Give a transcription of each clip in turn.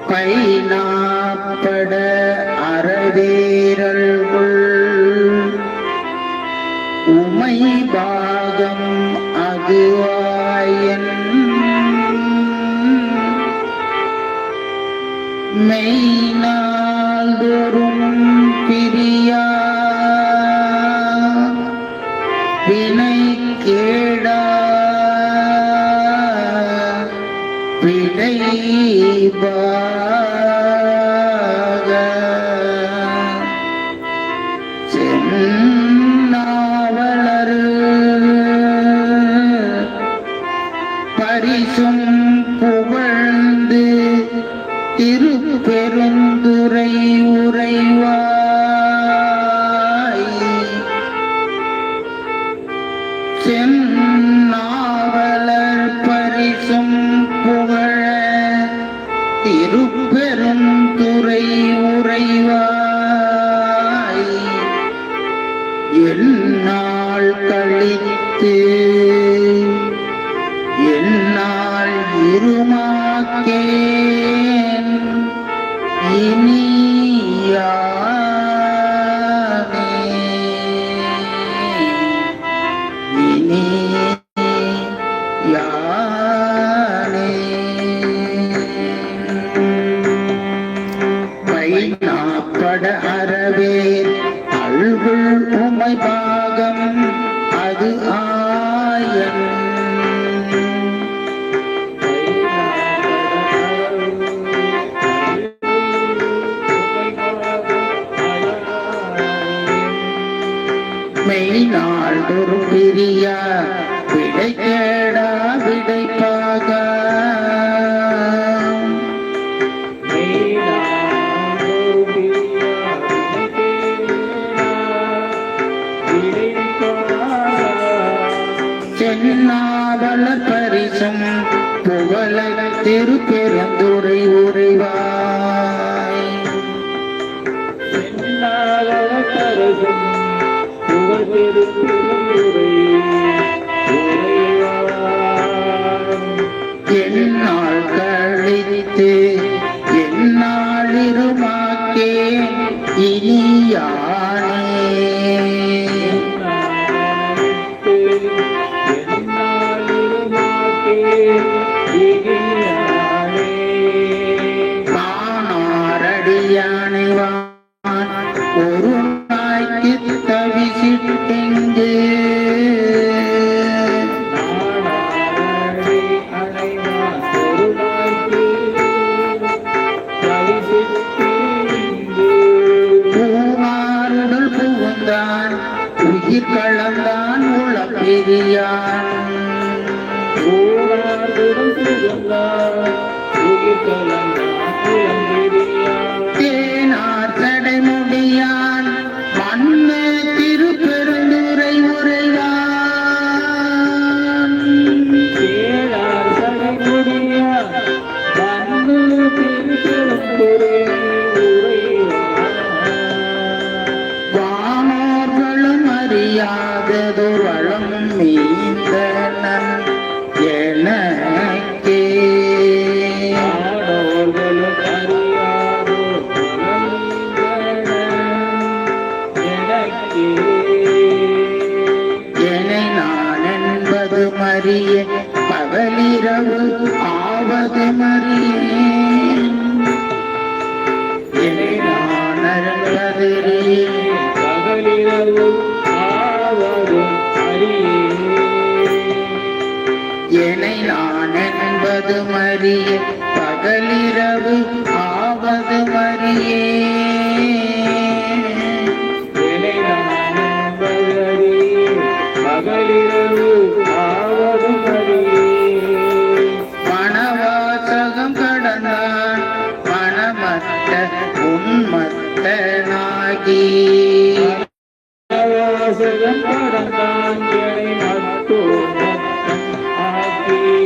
பைனாப்பட அறவேரல்குள் உமை பாகம் அதுவாயன் மெய்நாள்தோறும் பிரியா வினை கேடா விடைபாக சென்னாவலர் பரிசும் புகழ்ந்து திருப்பெருந்துறை உறைவாய் சென்னாவலர் பரிசும் புகழ திருப்பெருந்துறை உறைவாய் எந்நாள் கழித்து எந்நாள் இருமாக்கேன் இனியானே இனியானே பைனாப்பட அறவேர் அல்குள் உமை பாகம் அது ஆயன் மெய்நாள்தொரு பிரியா விடை கேடா விடைப்பாக சென்னாவலர் பரிசும் புகழ திருப்பெருந்துறை உறைவாய் சென்னாவலர் பரிசும் புகழ் திருப்பெருந்துறை உறைவாய் எந்நாள் கழித்து எந்நாள் இருமாக்கே இனியானே யானைவான் ஒரு நாய்க்கு தவிசிட்டெங்கு பூவாருடல் புகுந்தான் உயிர் கலந்தான் உள்ள பெரியான் பூவாருடல் புகுந்தான் உயிர் கலந்தான் தேனார் சடைமுடியான் மன்ன திருப்பெருந்துறை உறைவான் தேனார் சடைமுடியான் மன்ன திருப்பெருந்துறை உறைவான் வானோர்களும் அறியாததோர் வளம் மீந்தனன் எனக்கே மறிய பகலிரவு ஆவது மறியேன் என்னை நான் அறிந்ததிரேன் பகலிரவு ஆவது என்னை நான் என்பது மறிய பகலிரவு ஆவது மறியேன் என்னை நான் என்பது பகலிரவு ஆவது மணவாசகம் கடந்தான் மணமத்த உன்மத்தனாகி மணவாசகம் கடந்தான்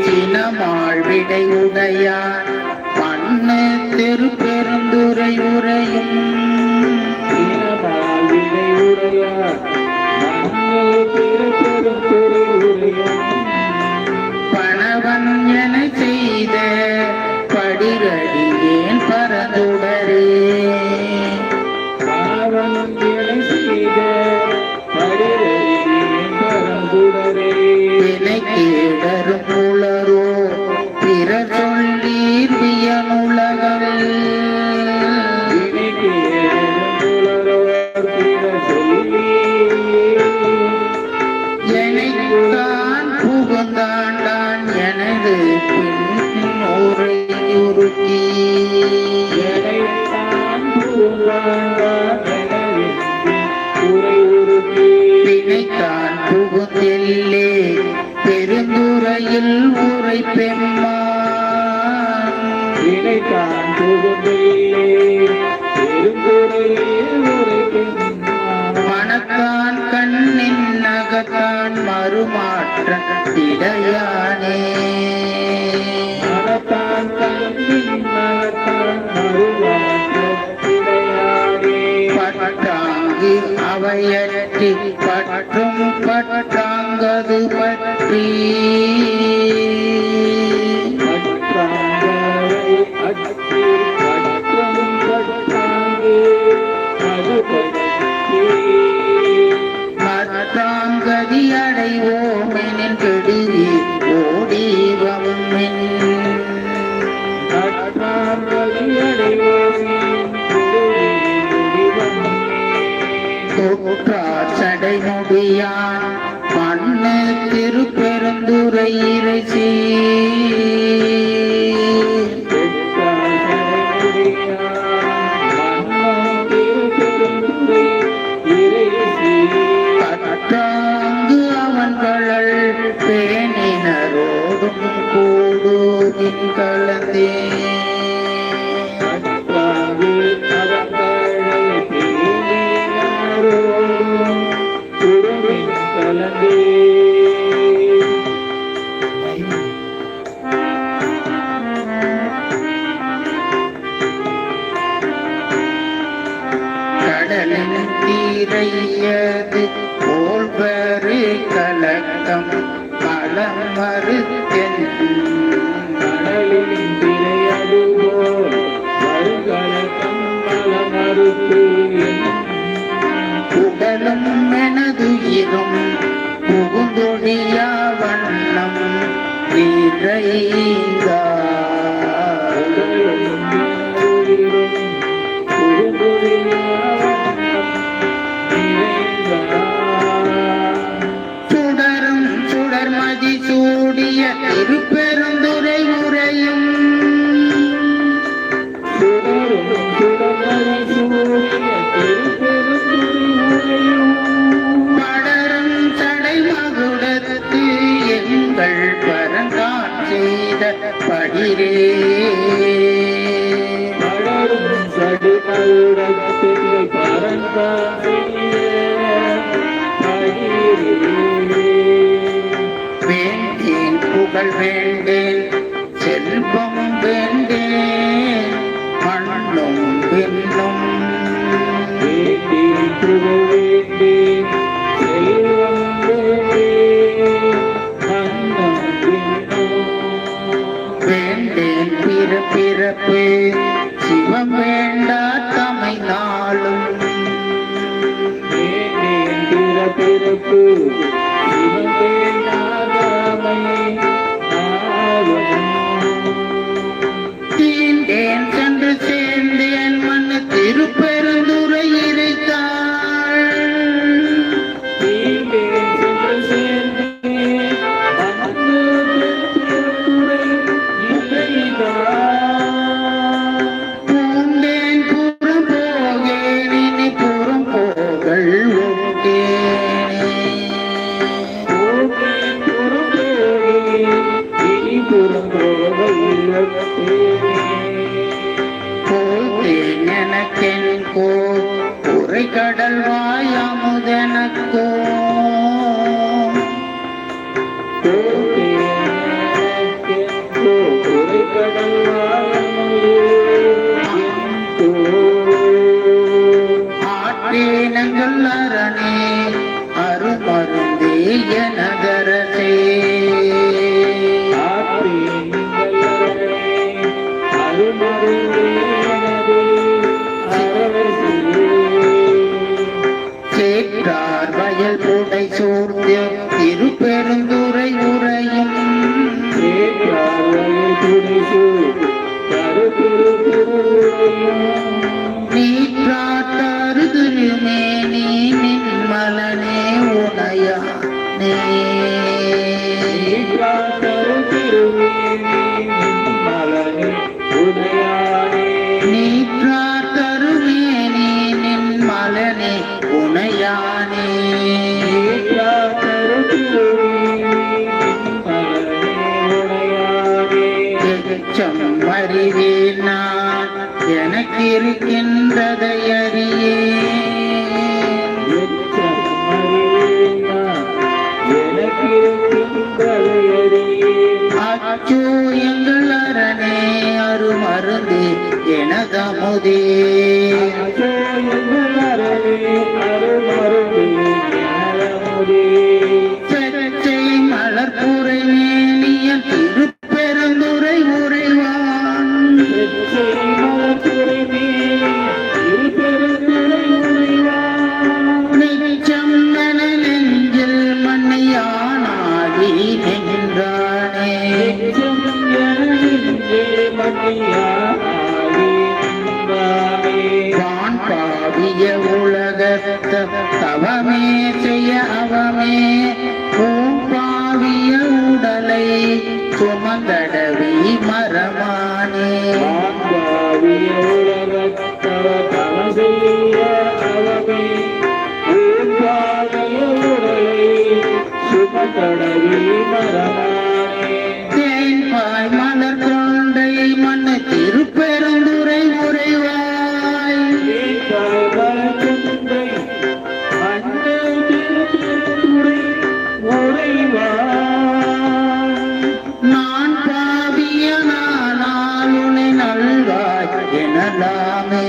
சினமாள் விடை உடையான் பண்ண திருப்பெருந்துறை உரையும் சினமாள் விடை உடையான் பணவன் என செய்த படிரடியேன் அவையற்றி பற்றும் பற்றாங்கது பற்றி மற்றாங்கதி அடைவோம் எனின் கெடுதி ஓடிவம் சடை முடியான் மண்ணு திருப்பெருந்துறை இறைச்சி பற்றாங்கு அவன்கள் பேணினரோடும் கூடுமின் கலந்தே கடலின் தீரையது போல்வரு கலக்கம் மலம் மறுத்தென் கடலின் திரையது போல் மறுகலக்கம் மலம் மறுத்து உடலும் எனதுயிரும் புகுந்தொழியா வண்ணம் நிறைந்தா சுடரும் சுடர்மதி சூடிய திருப்பெருந்துறை உரையும் படரும் சடை மகுடத்து எங்கள் பரந்தான் செய்த படிரே வேண்டேன் புகழ் வேண்டேன் செல்வம் வேண்டேன் மண்ணும் பின்னும் வேண்டேன் பிறப்பு சிவம் வேண்டா தமை நாளும் பிறப்பு தீண்டேன் சென்று சேர்ந்தேன் மண் திருப்பெருந்துறை இறைத்தாள் பூண்டேன் புறம் போகேன் இனி புறம் போகல் ஒட்டேனே போத்தேன் எனக்கென் கோ உரை கடல் வாயாமுதெனக்கோ ஆற்றேனங்கள் அரணே அருமருந்தே எனதரசே சேற்றார் வயல் புடை சூழ்ந்த திருப்பெருந்துறை உரையும் நீற்றாத்தாறு திருமேனி நின்மலனே உனையானே நீற்றார் தருமேனி நின்மலனே உனையானே எச்சம் அறிவேன் நான் எனக்கு இருக்கின்றதை அறியேன் அச்சோ எங்கள் அரணே அருமருந்தே எனதமுதே பாவிய உலகத்த தவமே செய்ய அவமே பாவிய உடலை சுமந்தடவி மரமானே பாவிய உலகத்தவ தவசெய்ய அவமே பாவிய உடலை சுமந்தடவி மரமானே தேன்பாய் மலர் கொண்டை மண்ணு திருப்பெருந்துரை உறைவாய் நான் பாவியனானால் உனை நல்காய் எனலாமே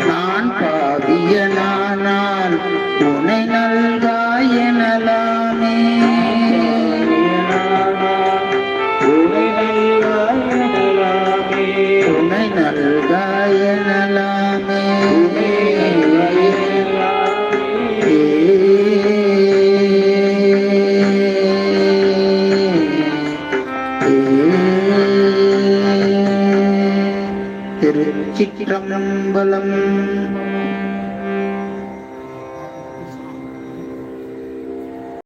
நான் பாவியனானால் உனை நல்காய் எனலாமே உனை நல்காய் எனலாமே திருச்சிற்றம்பலம்.